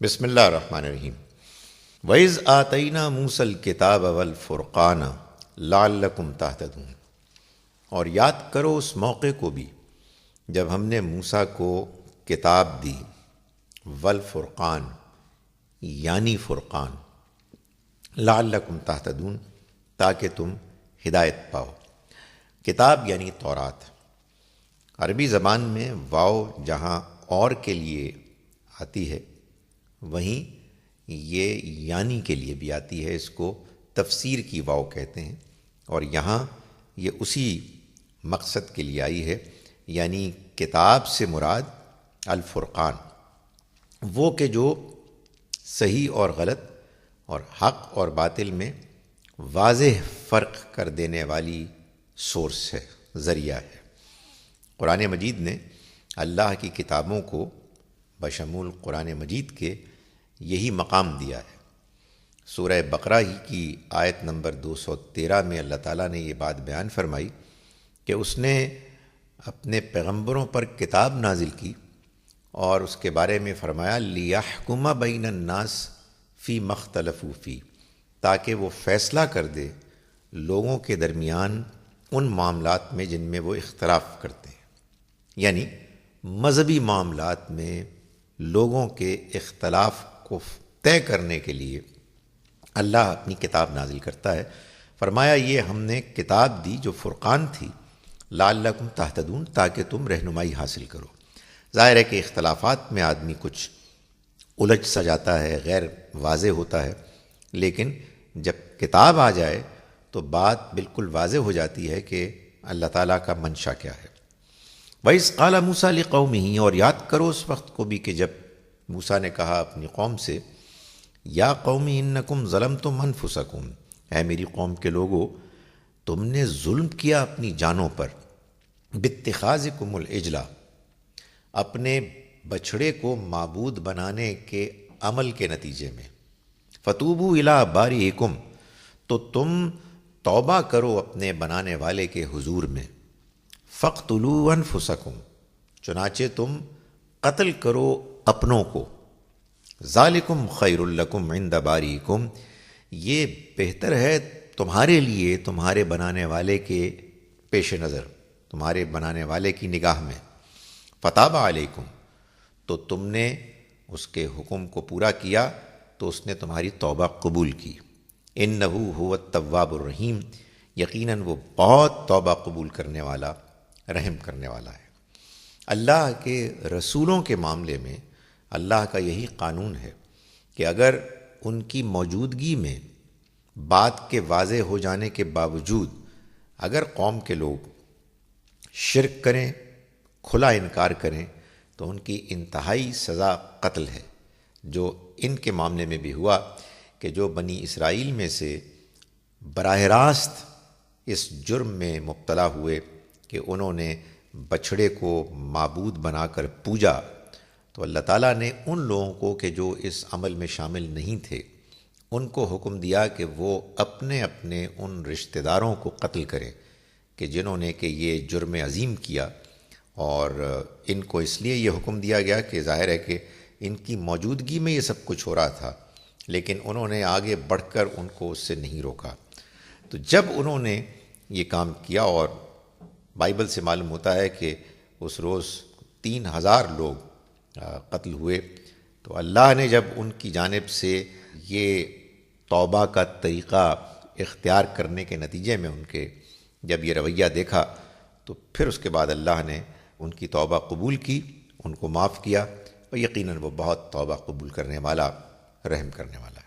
بسم اللہ الرحمن الرحیم۔ وَإِذْ آتَيْنَا مُوسَى الْكِتَابَ وَالْفُرْقَانَ لَعَلَّكُمْ تَهْتَدُونَ، اور یاد کرو اس موقع کو بھی جب ہم نے موسیٰ کو کتاب دی، والفرقان یعنی فرقان، لعلکم تہتدون تاکہ تم ہدایت پاؤ۔ کتاب یعنی تورات۔ عربی زبان میں واو جہاں اور کے لیے آتی ہے وہیں یہ یعنی کے لیے بھی آتی ہے، اس کو تفسیر کی واو کہتے ہیں، اور یہاں یہ اسی مقصد کے لیے آئی ہے، یعنی کتاب سے مراد الفرقان، وہ کہ جو صحیح اور غلط اور حق اور باطل میں واضح فرق کر دینے والی سورس ہے، ذریعہ ہے۔ قرآن مجید نے اللہ کی کتابوں کو بشمول قرآن مجید کے یہی مقام دیا ہے۔ سورہ بقرہ ہی کی آیت نمبر 213 میں اللہ تعالیٰ نے یہ بات بیان فرمائی کہ اس نے اپنے پیغمبروں پر کتاب نازل کی اور اس کے بارے میں فرمایا لِيَحْكُمَ بَيْنَ النَّاسِ فِي مَا اخْتَلَفُوا فِيهِ، تاکہ وہ فیصلہ کر دے لوگوں کے درمیان ان معاملات میں جن میں وہ اختلاف کرتے ہیں، یعنی مذہبی معاملات میں لوگوں کے اختلاف کو طے کرنے کے لیے اللہ اپنی کتاب نازل کرتا ہے۔ فرمایا یہ ہم نے کتاب دی جو فرقان تھی، لعلکم تہتدون تاکہ تم رہنمائی حاصل کرو۔ ظاہر ہے کہ اختلافات میں آدمی کچھ الجھ سا جاتا ہے، غیر واضح ہوتا ہے، لیکن جب کتاب آ جائے تو بات بالکل واضح ہو جاتی ہے کہ اللہ تعالیٰ کا منشا کیا ہے۔ وَإِذْ قَالَ مُوسَىٰ لِقَوْمِهِ، اور یاد کرو اس وقت کو بھی کہ جب موسیٰ نے کہا اپنی قوم سے، یا قوم انکم ظلمتم انفسکم، اے میری قوم کے لوگو تم نے ظلم کیا اپنی جانوں پر، باتخاذکم العجلہ، اپنے بچھڑے کو معبود بنانے کے عمل کے نتیجے میں، فتوبوا الی باریکم، تو تم توبہ کرو اپنے بنانے والے کے حضور میں، فاقتلوا انفسکم، چنانچہ تم قتل کرو اپنوں کو، ذالکم خیر لکم عند باریکم، یہ بہتر ہے تمہارے لیے تمہارے بنانے والے کے پیش نظر، تمہارے بنانے والے کی نگاہ میں، فتاب علیکم، تو تم نے اس کے حکم کو پورا کیا تو اس نے تمہاری توبہ قبول کی، انہ هو التواب الرحیم، یقیناً وہ بہت توبہ قبول کرنے والا، رحم کرنے والا ہے۔ اللہ کے رسولوں کے معاملے میں اللہ کا یہی قانون ہے کہ اگر ان کی موجودگی میں بات کے واضح ہو جانے کے باوجود اگر قوم کے لوگ شرک کریں، کھلا انکار کریں، تو ان کی انتہائی سزا قتل ہے، جو ان کے معاملے میں بھی ہوا کہ جو بنی اسرائیل میں سے براہ راست اس جرم میں مبتلا ہوئے کہ انہوں نے بچھڑے کو معبود بنا کر پوجا، تو اللہ تعالیٰ نے ان لوگوں کو کہ جو اس عمل میں شامل نہیں تھے ان کو حکم دیا کہ وہ اپنے اپنے ان رشتہ داروں کو قتل کریں کہ جنہوں نے کہ یہ جرم عظیم کیا، اور ان کو اس لیے یہ حکم دیا گیا کہ ظاہر ہے کہ ان کی موجودگی میں یہ سب کچھ ہو رہا تھا، لیکن انہوں نے آگے بڑھ کر ان کو اس سے نہیں روکا۔ تو جب انہوں نے یہ کام کیا، اور بائبل سے معلوم ہوتا ہے کہ اس روز 3000 لوگ قتل ہوئے، تو اللہ نے جب ان کی جانب سے یہ توبہ کا طریقہ اختیار کرنے کے نتیجے میں ان کے جب یہ رویہ دیکھا، تو پھر اس کے بعد اللہ نے ان کی توبہ قبول کی، ان کو معاف کیا، اور یقیناً وہ بہت توبہ قبول کرنے والا، رحم کرنے والا ہے۔